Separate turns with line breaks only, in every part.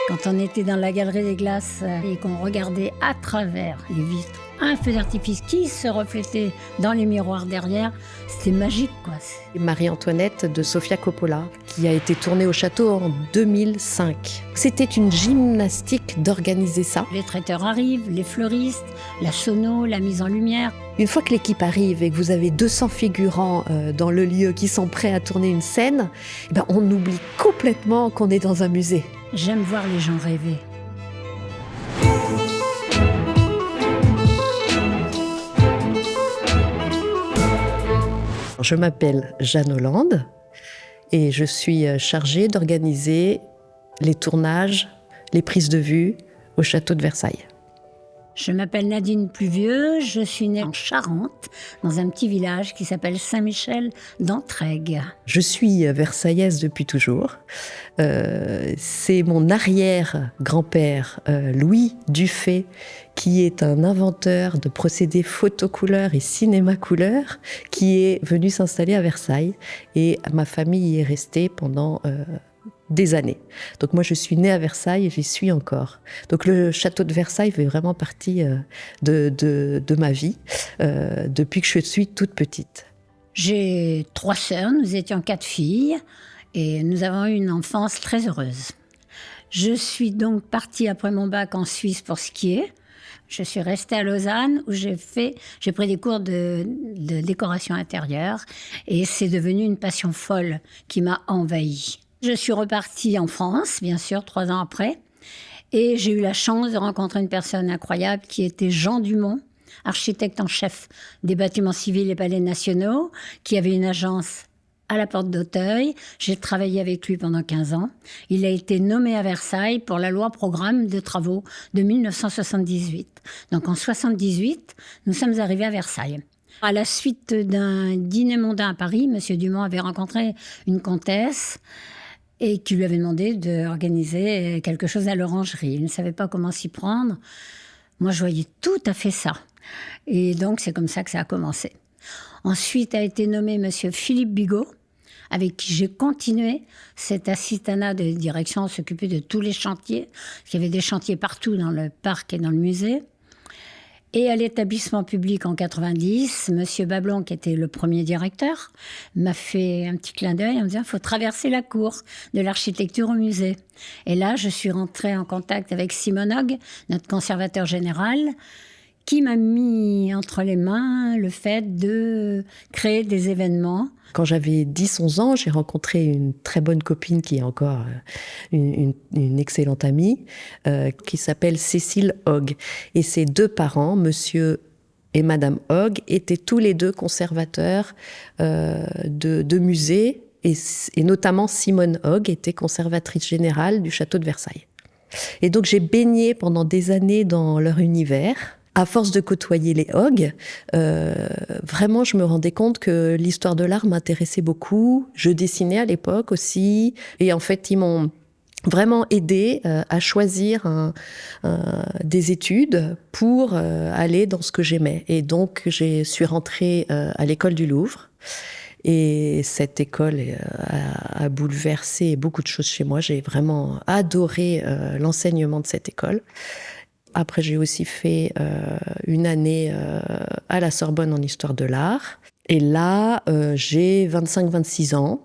Quand on était dans la galerie des glaces et qu'on regardait à travers les vitres un feu d'artifice qui se reflétait dans les miroirs derrière, c'était magique, quoi.
Marie-Antoinette de Sofia Coppola, qui a été tournée au château en 2005. C'était une gymnastique d'organiser ça.
Les traiteurs arrivent, les fleuristes, la sono, la mise en lumière.
Une fois que l'équipe arrive et que vous avez 200 figurants dans le lieu qui sont prêts à tourner une scène, on oublie complètement qu'on est dans un musée.
J'aime voir les gens rêver.
Je m'appelle Jeanne Hollande et je suis chargée d'organiser les tournages, les prises de vue au château de Versailles.
Je m'appelle Nadine Pluvieux, je suis née en Charente, dans un petit village qui s'appelle Saint-Michel d'Entraigues.
Je suis versaillaise depuis toujours. C'est mon arrière-grand-père, Louis Dufay, qui est un inventeur de procédés photocouleur et cinéma-couleur, qui est venu s'installer à Versailles. Et ma famille y est restée pendant des années. Donc moi, je suis née à Versailles et j'y suis encore. Donc le château de Versailles fait vraiment partie de ma vie depuis que je suis toute petite.
J'ai 3 sœurs, nous étions 4 filles et nous avons eu une enfance très heureuse. Je suis donc partie après mon bac en Suisse pour skier. Je suis restée à Lausanne où j'ai pris des cours de décoration intérieure et c'est devenu une passion folle qui m'a envahie. Je suis repartie en France, bien sûr, 3 ans après. Et j'ai eu la chance de rencontrer une personne incroyable qui était Jean Dumont, architecte en chef des bâtiments civils et palais nationaux, qui avait une agence à la porte d'Auteuil. J'ai travaillé avec lui pendant 15 ans. Il a été nommé à Versailles pour la loi programme de travaux de 1978. Donc en 1978, nous sommes arrivés à Versailles. À la suite d'un dîner mondain à Paris, M. Dumont avait rencontré une comtesse et qui lui avait demandé d'organiser quelque chose à l'orangerie. Il ne savait pas comment s'y prendre. Moi, je voyais tout à fait ça. Et donc, c'est comme ça que ça a commencé. Ensuite a été nommé M. Philippe Bigot, avec qui j'ai continué cet assistanat de direction, s'occuper de tous les chantiers. Il y avait des chantiers partout dans le parc et dans le musée. Et à l'établissement public en 90, M. Bablon, qui était le premier directeur, m'a fait un petit clin d'œil en me disant « il faut traverser la cour de l'architecture au musée ». Et là, je suis rentrée en contact avec Simon Hogg, notre conservateur général, qui m'a mis entre les mains le fait de créer des événements.
Quand j'avais 10-11 ans, j'ai rencontré une très bonne copine qui est encore une excellente amie, qui s'appelle Cécile Hogg. Et ses 2 parents, monsieur et madame Hogg, étaient tous les 2 conservateurs de musées, et notamment Simone Hogg était conservatrice générale du château de Versailles. Et donc j'ai baigné pendant des années dans leur univers. À force de côtoyer les Hogg, vraiment, je me rendais compte que l'histoire de l'art m'intéressait beaucoup. Je dessinais à l'époque aussi. Et en fait, ils m'ont vraiment aidé à choisir des études pour aller dans ce que j'aimais. Et donc, je suis rentrée à l'école du Louvre. Et cette école a bouleversé beaucoup de choses chez moi. J'ai vraiment adoré l'enseignement de cette école. Après, j'ai aussi fait une année à la Sorbonne en histoire de l'art. Et là, j'ai 25-26 ans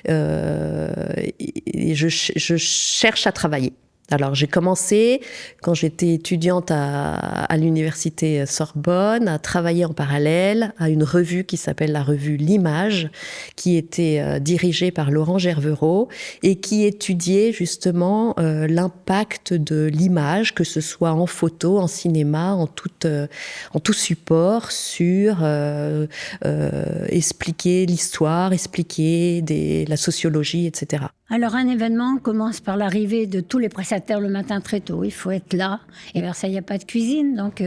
et je cherche à travailler. Alors, j'ai commencé, quand j'étais étudiante à l'université Sorbonne, à travailler en parallèle à une revue qui s'appelle la revue L'Image, qui était dirigée par Laurent Gervereau et qui étudiait justement l'impact de l'image, que ce soit en photo, en cinéma, en tout support, sur expliquer l'histoire, expliquer la sociologie, etc.
Alors, un événement commence par l'arrivée de tous les prestataires le matin très tôt. Il faut être là. Et à Versailles, il n'y a pas de cuisine, donc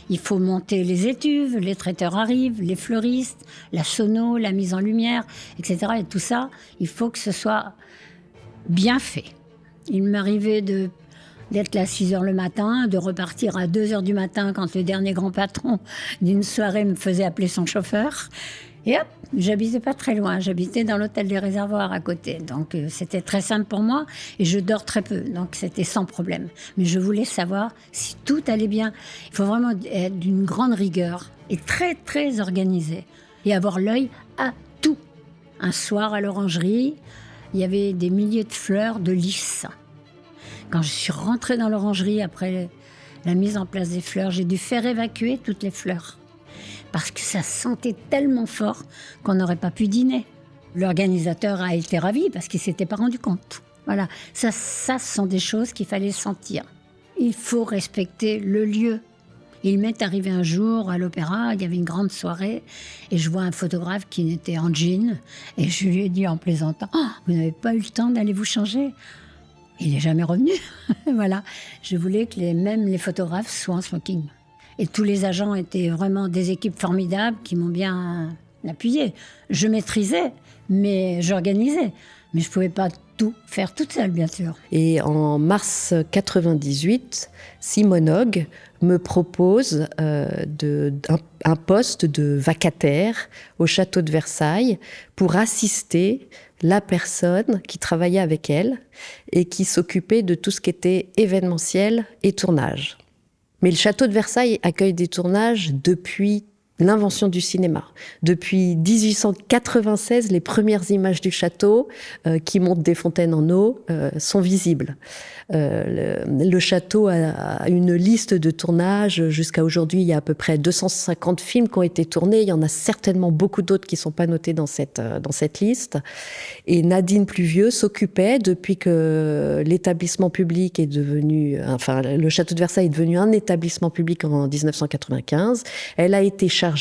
il faut monter les étuves, les traiteurs arrivent, les fleuristes, la sono, la mise en lumière, etc. Et tout ça, il faut que ce soit bien fait. Il m'arrivait d'être là à 6 heures le matin, de repartir à 2 heures du matin quand le dernier grand patron d'une soirée me faisait appeler son chauffeur. Et hop, j'habitais pas très loin, j'habitais dans l'hôtel des Réservoirs à côté. Donc c'était très simple pour moi et je dors très peu, donc c'était sans problème. Mais je voulais savoir si tout allait bien. Il faut vraiment être d'une grande rigueur et très très organisé et avoir l'œil à tout. Un soir à l'orangerie, il y avait des milliers de fleurs de lys. Quand je suis rentrée dans l'orangerie après la mise en place des fleurs, j'ai dû faire évacuer toutes les fleurs. Parce que ça sentait tellement fort qu'on n'aurait pas pu dîner. L'organisateur a été ravi parce qu'il ne s'était pas rendu compte. Voilà, ça ce sont des choses qu'il fallait sentir. Il faut respecter le lieu. Il m'est arrivé un jour à l'opéra, il y avait une grande soirée, et je vois un photographe qui était en jean, et je lui ai dit en plaisantant « Oh, vous n'avez pas eu le temps d'aller vous changer ?» Il n'est jamais revenu. Voilà, je voulais que même les photographes soient en smoking. Et tous les agents étaient vraiment des équipes formidables qui m'ont bien appuyé. Je maîtrisais, mais j'organisais. Mais je ne pouvais pas tout faire toute seule, bien sûr.
Et en mars 98, Simone Hogg me propose un poste de vacataire au château de Versailles pour assister la personne qui travaillait avec elle et qui s'occupait de tout ce qui était événementiel et tournage. Mais le château de Versailles accueille des tournages depuis l'invention du cinéma. Depuis 1896, les premières images du château qui montent des fontaines en eau sont visibles. Le château a une liste de tournages. Jusqu'à aujourd'hui, il y a à peu près 250 films qui ont été tournés. Il y en a certainement beaucoup d'autres qui ne sont pas notés dans cette liste. Et Nadine Pluvieux s'occupait, depuis que l'établissement public est devenu... Enfin, le château de Versailles est devenu un établissement public en 1995. Elle a été chargée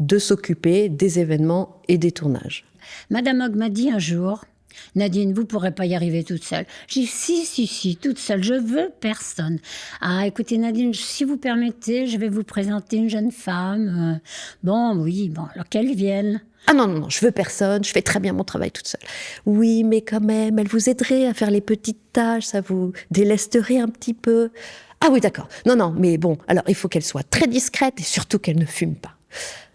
de s'occuper des événements et des tournages.
Madame Hogg m'a dit un jour, Nadine, vous ne pourrez pas y arriver toute seule. J'ai dit, si, toute seule, je veux personne. Ah, écoutez Nadine, si vous permettez, je vais vous présenter une jeune femme. Oui, alors qu'elle vienne.
Ah non, je veux personne, je fais très bien mon travail toute seule. Oui, mais quand même, elle vous aiderait à faire les petites tâches, ça vous délesterait un petit peu. Ah oui, d'accord. Non, mais bon, alors il faut qu'elle soit très discrète et surtout qu'elle ne fume pas.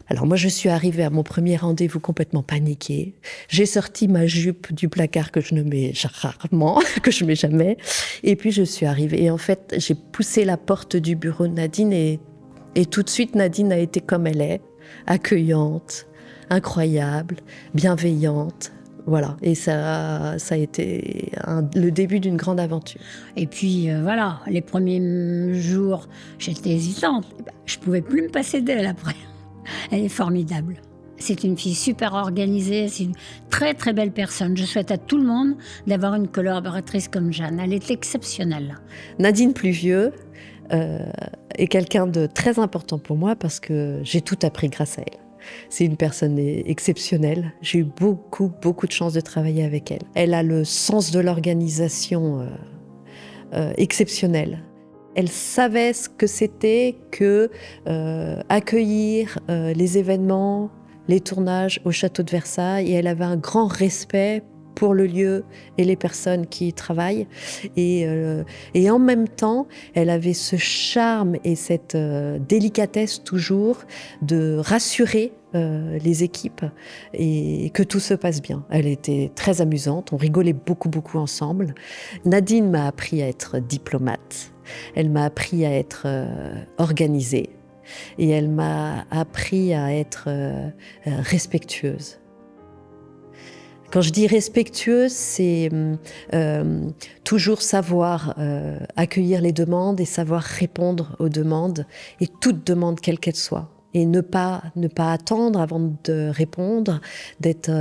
Alors moi, je suis arrivée à mon premier rendez-vous complètement paniquée. J'ai sorti ma jupe du placard que je ne mets rarement, que je mets jamais. Et puis je suis arrivée. Et en fait, j'ai poussé la porte du bureau de Nadine et tout de suite, Nadine a été comme elle est, accueillante, incroyable, bienveillante. Voilà, et ça a été le début d'une grande aventure.
Et puis voilà, les premiers jours, j'étais hésitante. Je ne pouvais plus me passer d'elle après. Elle est formidable. C'est une fille super organisée, c'est une très très belle personne. Je souhaite à tout le monde d'avoir une collaboratrice comme Jeanne. Elle est exceptionnelle.
Nadine Pluvieux est quelqu'un de très important pour moi parce que j'ai tout appris grâce à elle. C'est une personne exceptionnelle. J'ai eu beaucoup de chance de travailler avec elle. Elle a le sens de l'organisation exceptionnel. Elle savait ce que c'était que accueillir les événements, les tournages au château de Versailles, et elle avait un grand respect pour le lieu et les personnes qui y travaillent. Et en même temps, elle avait ce charme et cette délicatesse toujours de rassurer les équipes et que tout se passe bien. Elle était très amusante, on rigolait beaucoup ensemble. Nadine m'a appris à être diplomate, elle m'a appris à être organisée et elle m'a appris à être respectueuse. Quand je dis respectueuse, c'est toujours savoir accueillir les demandes et savoir répondre aux demandes, et toute demande quelle qu'elle soit. Et ne pas attendre avant de répondre, d'être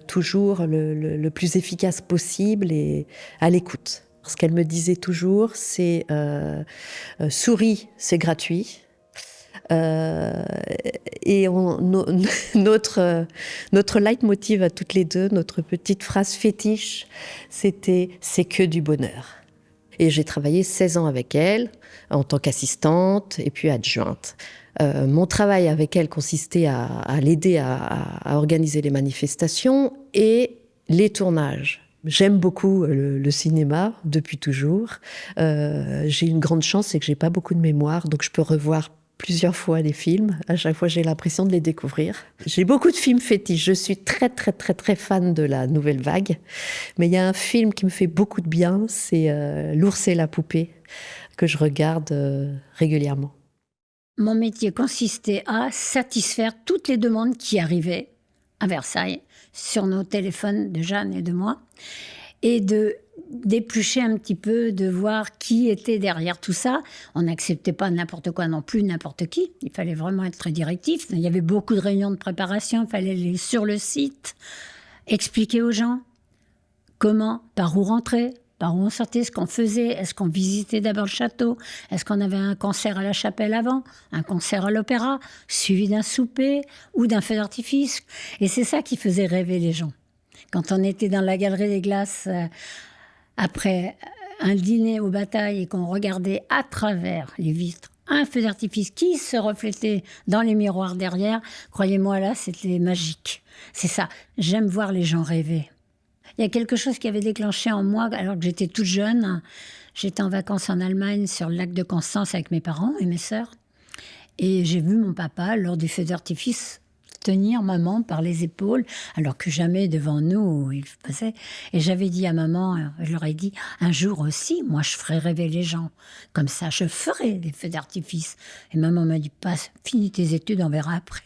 toujours le plus efficace possible et à l'écoute. Ce qu'elle me disait toujours, c'est souris, c'est gratuit. Et notre leitmotiv à toutes les deux, notre petite phrase fétiche, c'était « c'est que du bonheur ». Et j'ai travaillé 16 ans avec elle, en tant qu'assistante et puis adjointe. Mon travail avec elle consistait à l'aider à organiser les manifestations et les tournages. J'aime beaucoup le cinéma depuis toujours. J'ai une grande chance, c'est que j'ai pas beaucoup de mémoire, donc je peux revoir plusieurs fois des films. À chaque fois, j'ai l'impression de les découvrir. J'ai beaucoup de films fétiches. Je suis très, très, très, très fan de la nouvelle vague. Mais il y a un film qui me fait beaucoup de bien, c'est L'ours et la poupée, que je regarde régulièrement.
Mon métier consistait à satisfaire toutes les demandes qui arrivaient à Versailles sur nos téléphones de Jeanne et de moi, et d'éplucher un petit peu, de voir qui était derrière tout ça. On n'acceptait pas n'importe quoi non plus, n'importe qui. Il fallait vraiment être très directif. Il y avait beaucoup de réunions de préparation, il fallait aller sur le site, expliquer aux gens comment, par où rentrer, par où on sortait, ce qu'on faisait. Est-ce qu'on visitait d'abord le château? Est-ce qu'on avait un concert à la chapelle avant? Un concert à l'opéra? Suivi d'un souper ou d'un feu d'artifice? Et c'est ça qui faisait rêver les gens. Quand on était dans la galerie des glaces, après un dîner aux batailles et qu'on regardait à travers les vitres un feu d'artifice qui se reflétait dans les miroirs derrière, croyez-moi, là, c'était magique. C'est ça, j'aime voir les gens rêver. Il y a quelque chose qui avait déclenché en moi, alors que j'étais toute jeune. J'étais en vacances en Allemagne, sur le lac de Constance, avec mes parents et mes sœurs. Et j'ai vu mon papa, lors du feu d'artifice, tenir maman par les épaules, alors que jamais devant nous il passait. Et j'avais dit à maman, je leur ai dit, un jour aussi, moi je ferai rêver les gens. Comme ça, je ferai des feux d'artifice. Et maman m'a dit, passe, finis tes études, on verra après.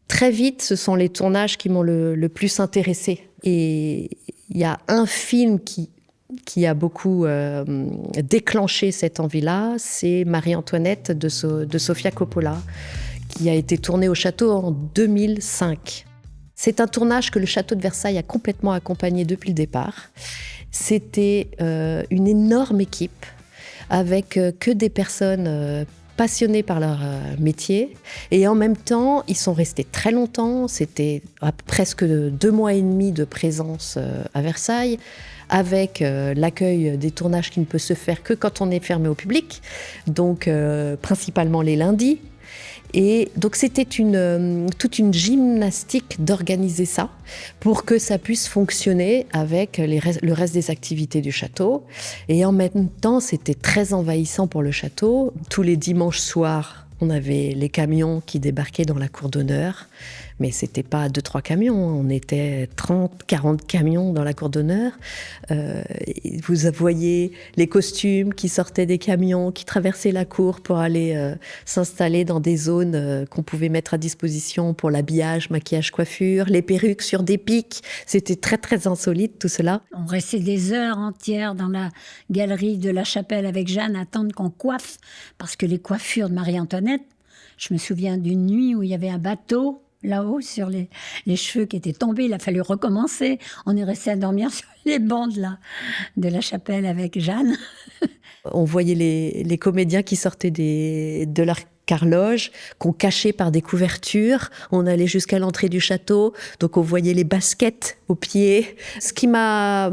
Très vite, ce sont les tournages qui m'ont le plus intéressée. Et il y a un film qui a beaucoup déclenché cette envie-là, c'est Marie-Antoinette de Sofia Coppola, qui a été tourné au château en 2005. C'est un tournage que le château de Versailles a complètement accompagné depuis le départ. C'était une énorme équipe avec que des personnes passionnés par leur métier. Et en même temps, ils sont restés très longtemps. C'était presque 2 mois et demi de présence à Versailles, avec l'accueil des tournages qui ne peut se faire que quand on est fermé au public, donc principalement les lundis. Et donc c'était toute une gymnastique d'organiser ça pour que ça puisse fonctionner avec le reste des activités du château. Et en même temps, c'était très envahissant pour le château. Tous les dimanches soirs, on avait les camions qui débarquaient dans la cour d'honneur. Mais c'était pas 2-3 camions, on était 30-40 camions dans la cour d'honneur. Vous voyez les costumes qui sortaient des camions, qui traversaient la cour pour aller s'installer dans des zones qu'on pouvait mettre à disposition pour l'habillage, maquillage, coiffure, les perruques sur des pics. C'était très, très insolite, tout cela.
On restait des heures entières dans la galerie de la chapelle avec Jeanne à attendre qu'on coiffe, parce que les coiffures de Marie-Antoinette, je me souviens d'une nuit où il y avait un bateau là-haut sur les cheveux qui étaient tombés, il a fallu recommencer. On est resté à dormir sur les bancs de la chapelle avec Jeanne.
On voyait les comédiens qui sortaient de leur carloge, qu'on cachait par des couvertures. On allait jusqu'à l'entrée du château, donc on voyait les baskets aux pieds. Ce qui m'a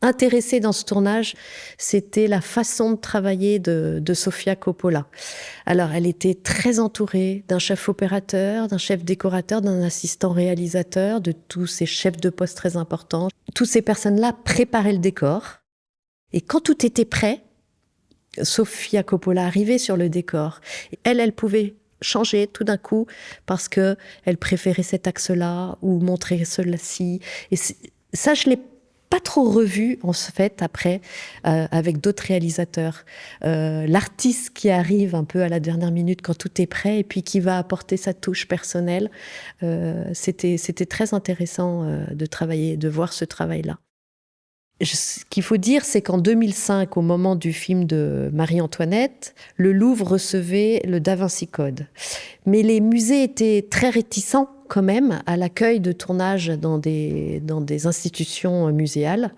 intéressée dans ce tournage, c'était la façon de travailler de Sofia Coppola. Alors, elle était très entourée d'un chef opérateur, d'un chef décorateur, d'un assistant réalisateur, de tous ces chefs de poste très importants. Toutes ces personnes-là préparaient le décor. Et quand tout était prêt, Sofia Coppola arrivait sur le décor. Elle pouvait changer tout d'un coup parce qu'elle préférait cet axe-là ou montrer cela-ci. Et ça, je l'ai pas trop revu en fait après avec d'autres réalisateurs. L'artiste qui arrive un peu à la dernière minute quand tout est prêt et puis qui va apporter sa touche personnelle, c'était très intéressant de voir ce travail-là. Ce qu'il faut dire, c'est qu'en 2005, au moment du film de Marie-Antoinette, le Louvre recevait le Da Vinci Code. Mais les musées étaient très réticents quand même à l'accueil de tournages dans des institutions muséales.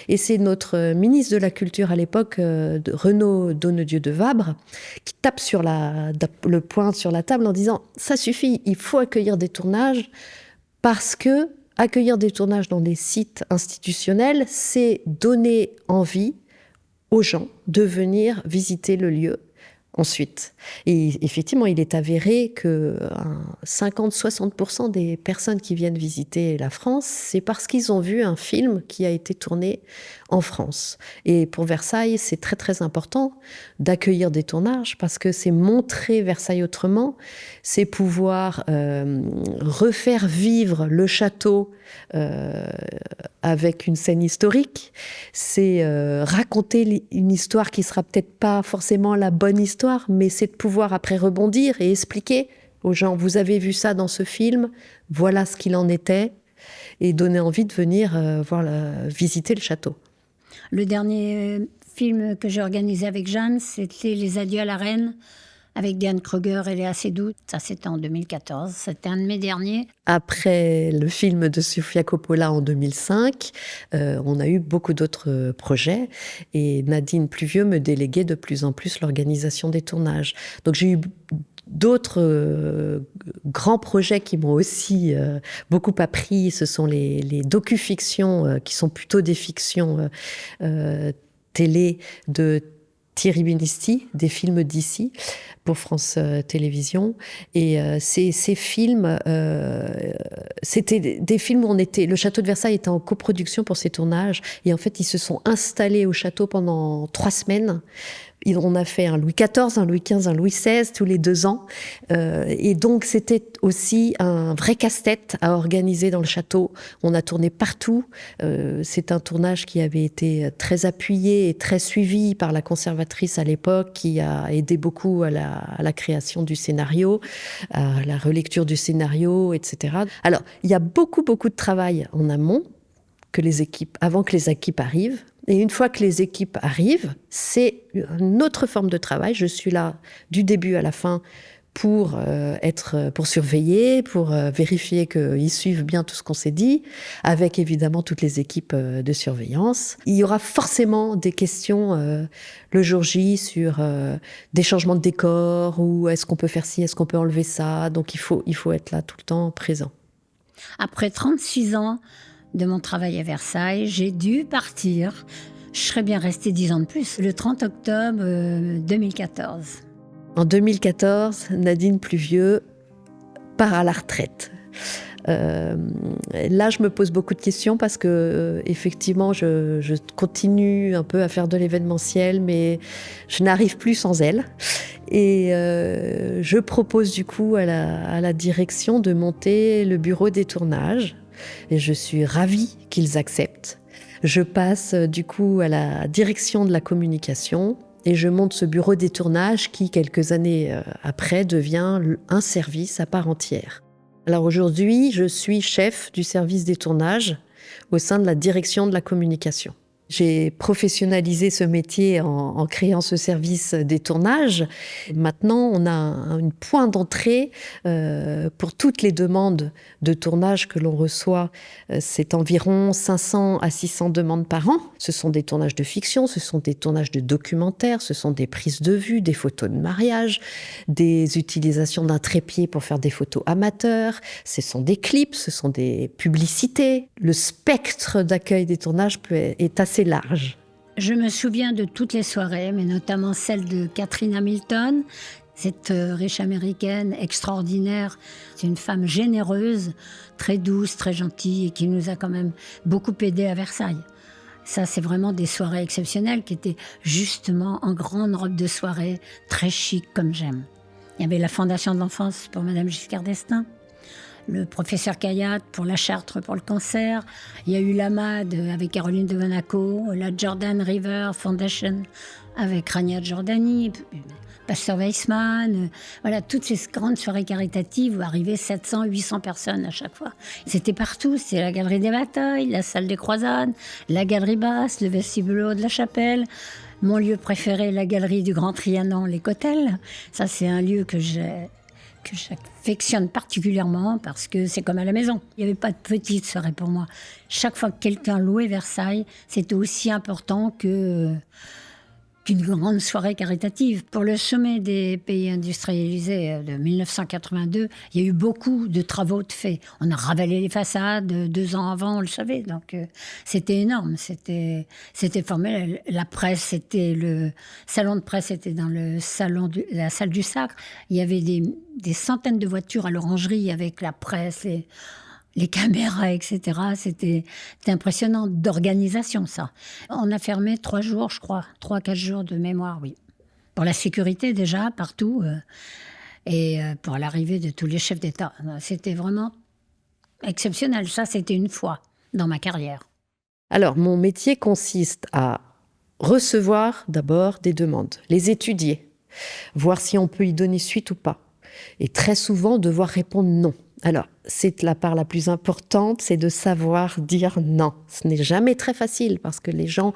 Et c'est notre ministre de la Culture à l'époque, Renaud Donnedieu de Vabre, qui tape sur le poing sur la table en disant « ça suffit, il faut accueillir des tournages parce que accueillir des tournages dans des sites institutionnels, c'est donner envie aux gens de venir visiter le lieu ensuite. Et effectivement, il est avéré que 50-60% des personnes qui viennent visiter la France, c'est parce qu'ils ont vu un film qui a été tourné en France. Et pour Versailles, c'est très très important d'accueillir des tournages parce que c'est montrer Versailles autrement, c'est pouvoir refaire vivre le château avec une scène historique, c'est raconter une histoire qui sera peut-être pas forcément la bonne histoire, mais c'est de pouvoir après rebondir et expliquer aux gens, vous avez vu ça dans ce film, voilà ce qu'il en était, et donner envie de venir visiter le château.
Le dernier film que j'ai organisé avec Jeanne, c'était Les Adieux à la Reine, avec Diane Kruger et Léa Seydoux. Ça, c'était en 2014. C'était un de mes derniers.
Après le film de Sofia Coppola en 2005, on a eu beaucoup d'autres projets. Et Nadine Pluvieux me déléguait de plus en plus l'organisation des tournages. Donc j'ai eu d'autres grands projets qui m'ont aussi beaucoup appris. Ce sont les docu-fictions, qui sont plutôt des fictions télé de Thierry Binisti, des films d'ici, pour France Télévisions. Et ces films, c'était des films où le château de Versailles était en coproduction pour ces tournages. Et en fait, ils se sont installés au château pendant 3 semaines. On a fait un Louis XIV, un Louis XV, un Louis XVI tous les 2 ans. Et donc, c'était aussi un vrai casse-tête à organiser dans le château. On a tourné partout. C'est un tournage qui avait été très appuyé et très suivi par la conservatrice à l'époque, qui a aidé beaucoup à la création du scénario, à la relecture du scénario, etc. Alors, il y a beaucoup, beaucoup de travail en amont avant que les équipes arrivent. Et une fois que les équipes arrivent, c'est une autre forme de travail. Je suis là du début à la fin pour surveiller, pour vérifier qu'ils suivent bien tout ce qu'on s'est dit, avec évidemment toutes les équipes de surveillance. Il y aura forcément des questions le jour J sur des changements de décor, ou est-ce qu'on peut faire ci, est-ce qu'on peut enlever ça. Donc il faut être là tout le temps présent.
Après 36 ans de mon travail à Versailles, j'ai dû partir. Je serais bien restée 10 ans de plus, le 30 octobre 2014.
En 2014, Nadine Pluvieux part à la retraite. Là, je me pose beaucoup de questions parce que effectivement, je continue un peu à faire de l'événementiel, mais je n'arrive plus sans elle. Et je propose du coup à la direction de monter le bureau des tournages. Et je suis ravie qu'ils acceptent. Je passe du coup à la direction de la communication et je monte ce bureau des tournages qui, quelques années après, devient un service à part entière. Alors aujourd'hui, je suis chef du service des tournages au sein de la direction de la communication. J'ai professionnalisé ce métier en créant ce service des tournages. Maintenant, on a un point d'entrée pour toutes les demandes de tournage que l'on reçoit. C'est environ 500 à 600 demandes par an. Ce sont des tournages de fiction, ce sont des tournages de documentaires, ce sont des prises de vue, des photos de mariage, des utilisations d'un trépied pour faire des photos amateurs. Ce sont des clips, ce sont des publicités. Le spectre d'accueil des tournages est assez large.
Je me souviens de toutes les soirées, mais notamment celle de Catherine Hamilton, cette riche américaine extraordinaire. C'est une femme généreuse, très douce, très gentille et qui nous a quand même beaucoup aidés à Versailles. Ça, c'est vraiment des soirées exceptionnelles qui étaient justement en grande robe de soirée, très chic comme j'aime. Il y avait la Fondation de l'enfance pour Madame Giscard d'Estaing, le professeur Cayatte pour la Chartre pour le cancer. Il y a eu l'AMAD avec Caroline de Monaco, la Jordan River Foundation avec Rania Giordani, Pasteur Weissman. Voilà, toutes ces grandes soirées caritatives où arrivaient 700, 800 personnes à chaque fois. C'était partout, c'était la Galerie des Batailles, la Salle des Croisades, la Galerie Basse, le Vestibule de la Chapelle. Mon lieu préféré, la Galerie du Grand Trianon, les Cotels. Ça, c'est un lieu que j'affectionne particulièrement parce que c'est comme à la maison. Il n'y avait pas de petite soirée pour moi. Chaque fois que quelqu'un louait Versailles, c'était aussi important que qu'une grande soirée caritative. Pour le sommet des pays industrialisés de 1982, il y a eu beaucoup de travaux de faits. On a ravalé les façades 2 ans avant, on le savait. Donc c'était énorme, c'était formel. La presse, le salon de presse était dans la salle du Sacre. Il y avait des centaines de voitures à l'orangerie avec la presse, les caméras, etc. C'était impressionnant d'organisation, ça. On a fermé 3 jours, je crois. 3-4 jours de mémoire, oui. Pour la sécurité, déjà, partout. Et pour l'arrivée de tous les chefs d'État. C'était vraiment exceptionnel. Ça, c'était une fois dans ma carrière.
Alors, mon métier consiste à recevoir d'abord des demandes, les étudier, voir si on peut y donner suite ou pas. Et très souvent, devoir répondre non. Alors, c'est la part la plus importante, c'est de savoir dire non. Ce n'est jamais très facile parce que les gens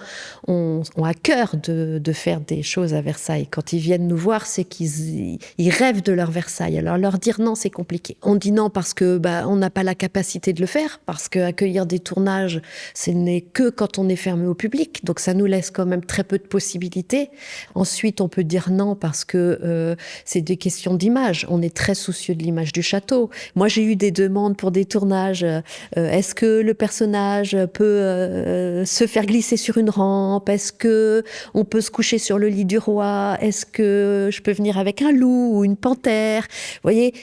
ont à cœur de faire des choses à Versailles. Quand ils viennent nous voir, c'est qu'ils rêvent de leur Versailles. Alors, leur dire non, c'est compliqué. On dit non parce que on n'a pas la capacité de le faire, parce qu'accueillir des tournages, ce n'est que quand on est fermé au public. Donc, ça nous laisse quand même très peu de possibilités. Ensuite, on peut dire non parce que c'est des questions d'image. On est très soucieux de l'image du château. Moi, j'ai eu des demandes pour des tournages. Est-ce que le personnage peut se faire glisser sur une rampe? Est-ce que on peut se coucher sur le lit du roi? Est-ce que je peux venir avec un loup ou une panthère? Vous voyez,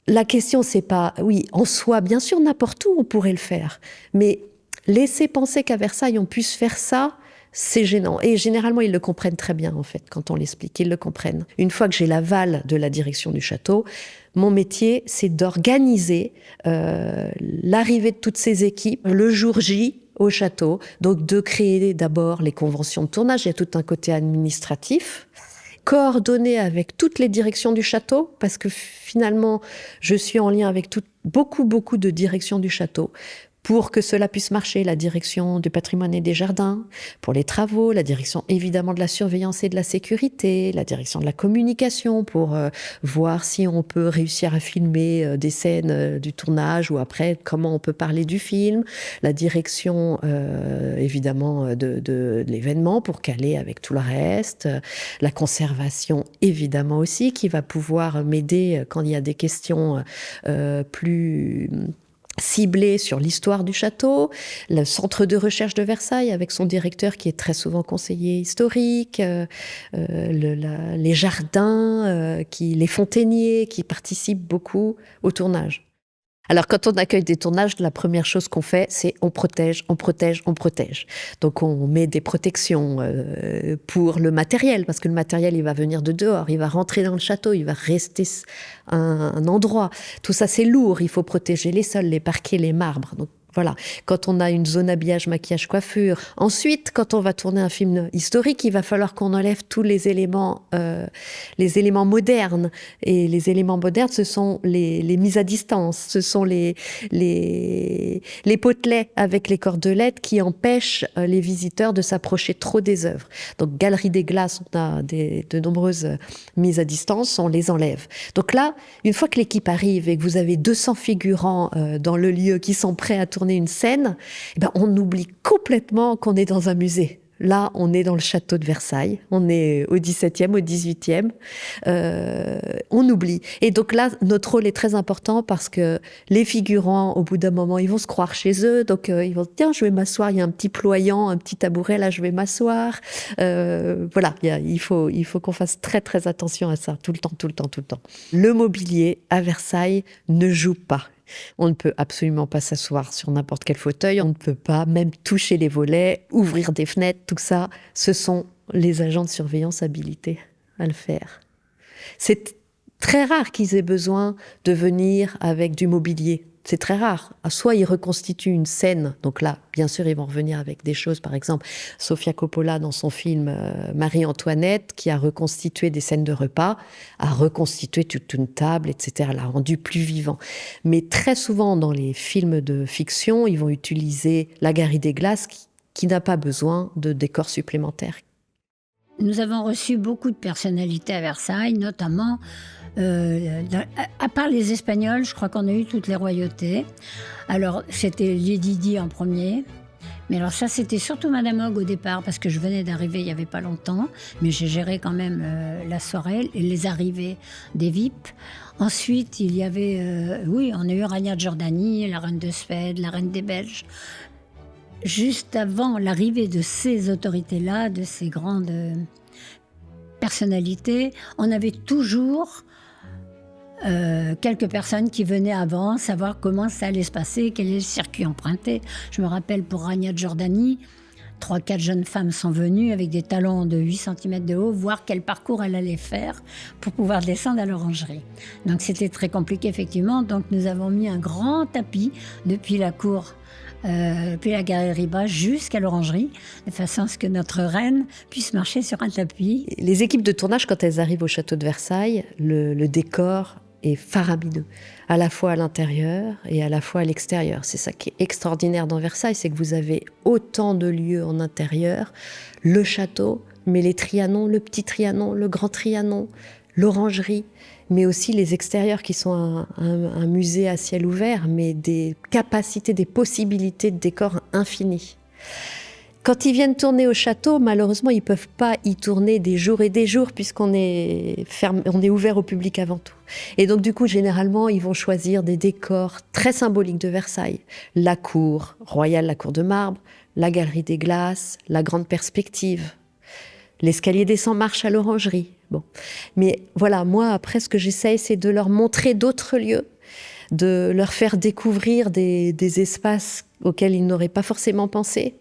la question, c'est pas... Oui, en soi, bien sûr, n'importe où, on pourrait le faire. Mais laisser penser qu'à Versailles, on puisse faire ça, c'est gênant. Et généralement, ils le comprennent très bien, en fait, quand on l'explique. Ils le comprennent. Une fois que j'ai l'aval de la direction du château, mon métier, c'est d'organiser l'arrivée de toutes ces équipes le jour J au château. Donc, de créer d'abord les conventions de tournage. Il y a tout un côté administratif. Coordonner avec toutes les directions du château, parce que finalement, je suis en lien avec beaucoup de directions du château. Pour que cela puisse marcher, la direction du patrimoine et des jardins, pour les travaux, la direction évidemment de la surveillance et de la sécurité, la direction de la communication pour voir si on peut réussir à filmer des scènes du tournage ou après comment on peut parler du film, la direction évidemment de l'événement pour caler avec tout le reste, la conservation évidemment aussi qui va pouvoir m'aider quand il y a des questions plus... ciblé sur l'histoire du château, le centre de recherche de Versailles avec son directeur qui est très souvent conseiller historique, les jardins, les fontainiers qui participent beaucoup au tournage. Alors, quand on accueille des tournages, la première chose qu'on fait, c'est on protège. Donc, on met des protections pour le matériel, parce que le matériel, il va venir de dehors, il va rentrer dans le château, il va rester un endroit. Tout ça, c'est lourd, il faut protéger les sols, les parquets, les marbres. Donc, voilà, quand on a une zone habillage, maquillage, coiffure. Ensuite, quand on va tourner un film historique, il va falloir qu'on enlève tous les éléments modernes. Et les éléments modernes, ce sont les mises à distance, ce sont les potelets avec les cordelettes qui empêchent les visiteurs de s'approcher trop des œuvres. Donc, Galerie des Glaces, on a de nombreuses mises à distance, on les enlève. Donc là, une fois que l'équipe arrive et que vous avez 200 figurants dans le lieu qui sont prêts à tourner une scène, on oublie complètement qu'on est dans un musée. Là, on est dans le château de Versailles, on est au XVIIe, au XVIIIe, on oublie. Et donc là, notre rôle est très important parce que les figurants, au bout d'un moment, ils vont se croire chez eux, donc ils vont dire, tiens, je vais m'asseoir, il y a un petit ployant, un petit tabouret, là, je vais m'asseoir. Voilà, il faut qu'on fasse très, très attention à ça, tout le temps. Le mobilier à Versailles ne joue pas. On ne peut absolument pas s'asseoir sur n'importe quel fauteuil, on ne peut pas même toucher les volets, ouvrir des fenêtres, tout ça, ce sont les agents de surveillance habilités à le faire. C'est très rare qu'ils aient besoin de venir avec du mobilier. C'est très rare. Soit ils reconstituent une scène, donc là, bien sûr, ils vont revenir avec des choses. Par exemple, Sofia Coppola, dans son film Marie-Antoinette, qui a reconstitué des scènes de repas, a reconstitué toute une table, etc., l'a rendu plus vivant. Mais très souvent, dans les films de fiction, ils vont utiliser la Galerie des Glaces, qui n'a pas besoin de décors supplémentaires.
Nous avons reçu beaucoup de personnalités à Versailles, notamment... à part les Espagnols, je crois qu'on a eu toutes les royautés. Alors, c'était Lady Di en premier, Mais alors ça, c'était surtout Madame Hogg au départ, parce que je venais d'arriver il n'y avait pas longtemps, mais j'ai géré quand même la soirée et les arrivées des VIP. Ensuite, il y avait, oui, on a eu Rania Giordani, la reine de Suède, la reine des Belges. Juste avant l'arrivée de ces autorités-là, de ces grandes personnalités, on avait toujours quelques personnes qui venaient avant, savoir comment ça allait se passer, quel est le circuit emprunté. Je me rappelle pour Rania Giordani, 3-4 jeunes femmes sont venues avec des talons de 8 cm de haut, voir quel parcours elle allait faire pour pouvoir descendre à l'orangerie. Donc c'était très compliqué effectivement, donc nous avons mis un grand tapis depuis la cour, depuis la galerie bas jusqu'à l'orangerie, de façon à ce que notre reine puisse marcher sur un tapis.
Les équipes de tournage, quand elles arrivent au château de Versailles, le décor est faramineux, à la fois à l'intérieur et à la fois à l'extérieur. C'est ça qui est extraordinaire dans Versailles, c'est que vous avez autant de lieux en intérieur, le château, mais les Trianons, le petit Trianon, le grand Trianon, l'orangerie, mais aussi les extérieurs qui sont un musée à ciel ouvert, mais des capacités, des possibilités de décor infinies. Quand ils viennent tourner au château, malheureusement, ils ne peuvent pas y tourner des jours et des jours puisqu'on est fermé, on est ouvert au public avant tout. Et donc, du coup, généralement, ils vont choisir des décors très symboliques de Versailles. La cour royale, la cour de marbre, la galerie des glaces, la grande perspective, l'escalier des 100 marches à l'orangerie. Bon. Mais voilà, moi, après, ce que j'essaye, c'est de leur montrer d'autres lieux, de leur faire découvrir des espaces auxquels ils n'auraient pas forcément pensé,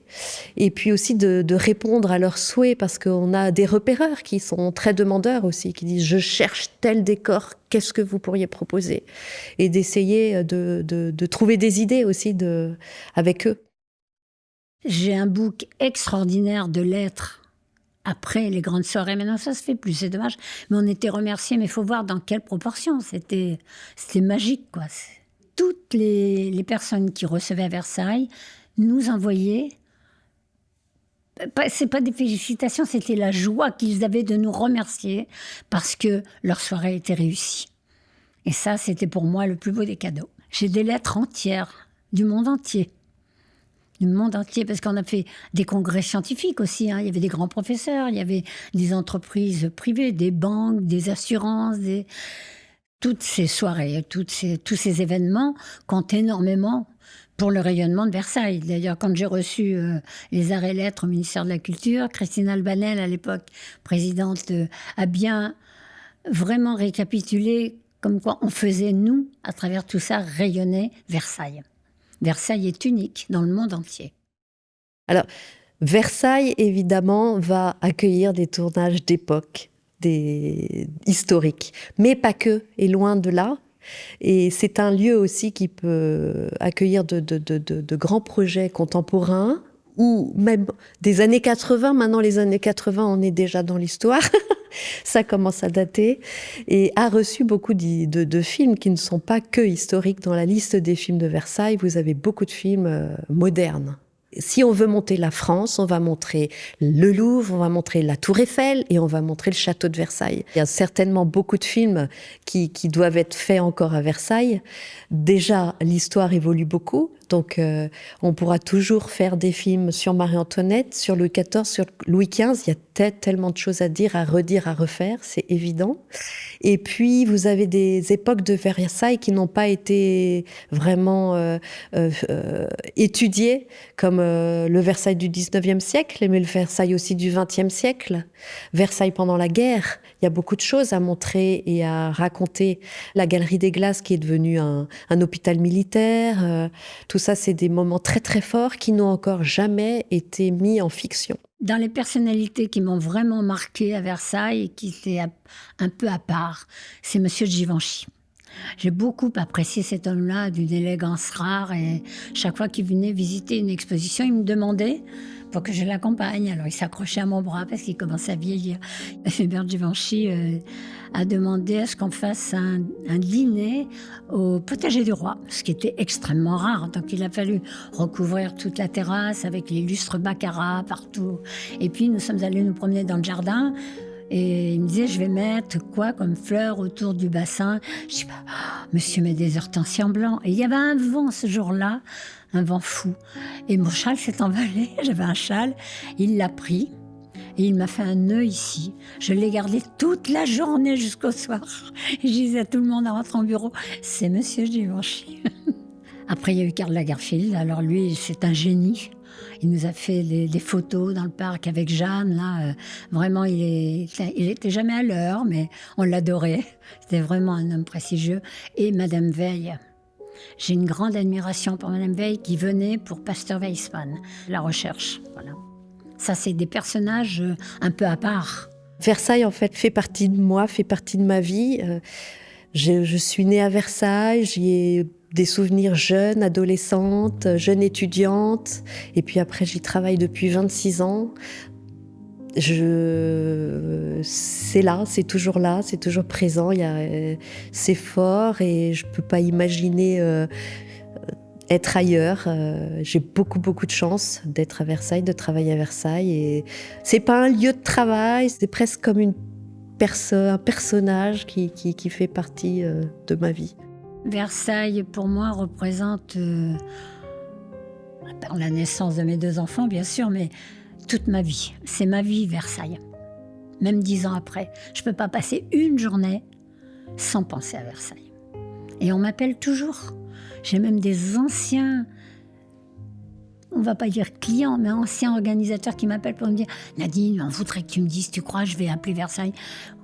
et puis aussi de répondre à leurs souhaits, parce qu'on a des repéreurs qui sont très demandeurs aussi, qui disent « je cherche tel décor, qu'est-ce que vous pourriez proposer ?» et d'essayer de trouver des idées aussi avec eux.
J'ai un book extraordinaire de lettres après les grandes soirées. Maintenant, ça se fait plus, c'est dommage. Mais on était remerciés, mais il faut voir dans quelle proportion. C'était magique, quoi. Toutes les personnes qui recevaient à Versailles nous envoyaient, c'est pas des félicitations, c'était la joie qu'ils avaient de nous remercier parce que leur soirée était réussie. Et ça, c'était pour moi le plus beau des cadeaux. J'ai des lettres entières du monde entier. Du monde entier, parce qu'on a fait des congrès scientifiques aussi. Hein. Il y avait des grands professeurs, il y avait des entreprises privées, des banques, des assurances, toutes ces soirées, tous ces événements comptent énormément pour le rayonnement de Versailles. D'ailleurs, quand j'ai reçu les arrêts lettres au ministère de la Culture, Christine Albanel, à l'époque présidente, a bien vraiment récapitulé comme quoi on faisait, nous, à travers tout ça, rayonner Versailles. Versailles est unique dans le monde entier.
Alors, Versailles, évidemment, va accueillir des tournages d'époque, historiques, mais pas que, et loin de là. Et c'est un lieu aussi qui peut accueillir de grands projets contemporains, ou même des années 80. Maintenant, les années 80, on est déjà dans l'histoire. Ça commence à dater, et a reçu beaucoup de films qui ne sont pas que historiques. Dans la liste des films de Versailles, vous avez beaucoup de films modernes. Si on veut monter la France, on va montrer le Louvre, on va montrer la Tour Eiffel et on va montrer le château de Versailles. Il y a certainement beaucoup de films qui doivent être faits encore à Versailles. Déjà, l'histoire évolue beaucoup. Donc, on pourra toujours faire des films sur Marie-Antoinette, sur Louis XIV, sur Louis XV. Il y a tellement de choses à dire, à redire, à refaire, c'est évident. Et puis, vous avez des époques de Versailles qui n'ont pas été vraiment étudiées, comme le Versailles du 19e siècle, mais le Versailles aussi du 20e siècle. Versailles pendant la guerre, il y a beaucoup de choses à montrer et à raconter. La Galerie des Glaces qui est devenue un hôpital militaire, tout ça, c'est des moments très très forts qui n'ont encore jamais été mis en fiction.
Dans les personnalités qui m'ont vraiment marquée à Versailles et qui étaient un peu à part, c'est Monsieur de Givenchy. J'ai beaucoup apprécié cet homme-là, d'une élégance rare, et chaque fois qu'il venait visiter une exposition, il me demandait pour que je l'accompagne. Alors il s'accrochait à mon bras parce qu'il commençait à vieillir. Hubert Givenchy a demandé à ce qu'on fasse un dîner au potager du roi, ce qui était extrêmement rare. Donc il a fallu recouvrir toute la terrasse avec les lustres baccarat partout. Et puis nous sommes allés nous promener dans le jardin. Et il me disait, je vais mettre quoi comme fleurs autour du bassin. Je dis, monsieur met des hortensias en blanc. Et il y avait un vent ce jour-là un vent fou. Et mon châle s'est envolé, j'avais un châle, il l'a pris et il m'a fait un nœud ici. Je l'ai gardé toute la journée jusqu'au soir. Et je disais à tout le monde en rentrant au bureau, c'est Monsieur Givenchy. Après, il y a eu Karl Lagerfeld, alors lui, c'est un génie. Il nous a fait des photos dans le parc avec Jeanne, là. Vraiment, il était jamais à l'heure, mais on l'adorait. C'était vraiment un homme prestigieux. Et Madame Veil. J'ai une grande admiration pour Madame Veil qui venait pour Pasteur Weissmann, la recherche. Voilà. Ça, c'est des personnages un peu à part.
Versailles, en fait, fait partie de moi, fait partie de ma vie. Je suis née à Versailles, j'y ai des souvenirs jeune, adolescente, jeune étudiante. Et puis après, j'y travaille depuis 26 ans. C'est là, c'est toujours là, c'est toujours présent. C'est fort et je ne peux pas imaginer être ailleurs. J'ai beaucoup de chance d'être à Versailles, de travailler à Versailles. Et c'est pas un lieu de travail, c'est presque comme un personnage qui fait partie de ma vie.
Versailles, pour moi, représente la naissance de mes 2 enfants, bien sûr, mais toute ma vie. C'est ma vie, Versailles. Même 10 ans après. Je ne peux pas passer une journée sans penser à Versailles. Et on m'appelle toujours. J'ai même des anciens, on ne va pas dire clients, mais anciens organisateurs qui m'appellent pour me dire « Nadine, on voudrait que tu me dises, tu crois, je vais appeler Versailles.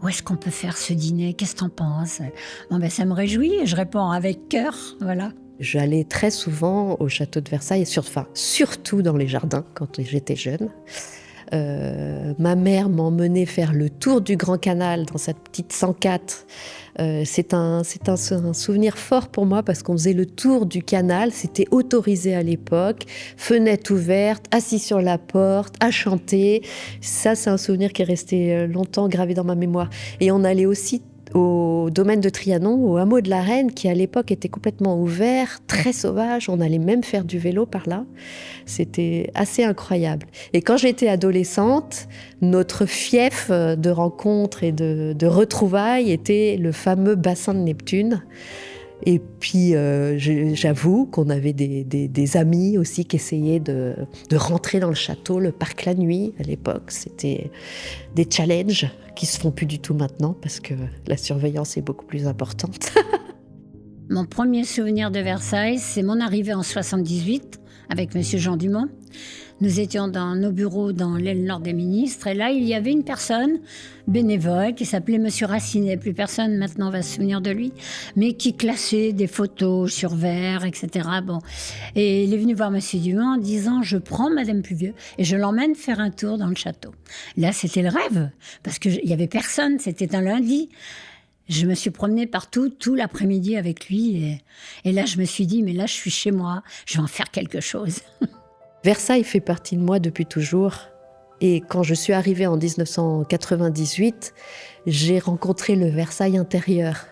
Où est-ce qu'on peut faire ce dîner? Qu'est-ce que tu en penses ?» Bon, ben, ça me réjouit et je réponds avec cœur, voilà.
J'allais très souvent au château de Versailles, et surtout dans les jardins quand j'étais jeune. Ma mère m'emmenait faire le tour du Grand Canal dans cette petite 104. C'est un souvenir fort pour moi parce qu'on faisait le tour du canal, c'était autorisé à l'époque, fenêtre ouverte, assis sur la porte, à chanter. Ça, c'est un souvenir qui est resté longtemps gravé dans ma mémoire. Et on allait aussi au domaine de Trianon, au hameau de la Reine, qui à l'époque était complètement ouvert, très sauvage. On allait même faire du vélo par là. C'était assez incroyable. Et quand j'étais adolescente, notre fief de rencontres et de retrouvailles était le fameux bassin de Neptune. Et puis, j'avoue qu'on avait des amis aussi qui essayaient de rentrer dans le château, le parc la nuit. À l'époque, c'était des challenges qui se font plus du tout maintenant parce que la surveillance est beaucoup plus importante.
Mon premier souvenir de Versailles, c'est mon arrivée en 78 avec Monsieur Jean Dumont. Nous étions dans nos bureaux dans l'aile nord des ministres et là, il y avait une personne bénévole qui s'appelait Monsieur Racinet. Plus personne maintenant va se souvenir de lui, mais qui classait des photos sur verre, etc. Bon. Et il est venu voir Monsieur Dumont en disant « Je prends Madame Pluvieux et je l'emmène faire un tour dans le château. » Là, c'était le rêve, parce qu'il n'y avait personne, c'était un lundi. Je me suis promenée partout, tout l'après-midi avec lui. Et là, je me suis dit, mais là, je suis chez moi, je vais en faire quelque chose.
Versailles fait partie de moi depuis toujours. Et quand je suis arrivée en 1998, j'ai rencontré le Versailles intérieur.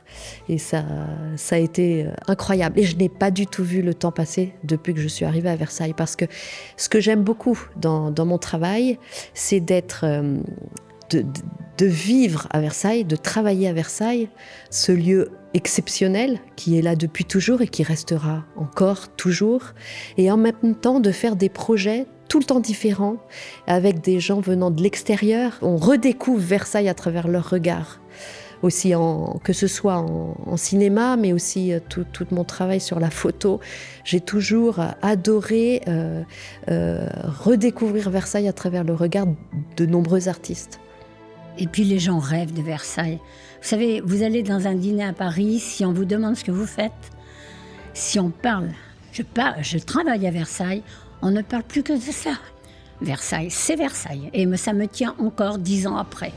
Et ça a été incroyable. Et je n'ai pas du tout vu le temps passer depuis que je suis arrivée à Versailles. Parce que ce que j'aime beaucoup dans mon travail, c'est d'être... de vivre à Versailles, de travailler à Versailles, ce lieu exceptionnel qui est là depuis toujours et qui restera encore toujours, et en même temps de faire des projets tout le temps différents, avec des gens venant de l'extérieur. On redécouvre Versailles à travers leur regard, aussi que ce soit en cinéma, mais aussi tout mon travail sur la photo. J'ai toujours adoré redécouvrir Versailles à travers le regard de nombreux artistes.
Et puis les gens rêvent de Versailles. Vous savez, vous allez dans un dîner à Paris, si on vous demande ce que vous faites, si on parle, je travaille à Versailles, on ne parle plus que de ça. Versailles, c'est Versailles. Et ça me tient encore 10 ans après.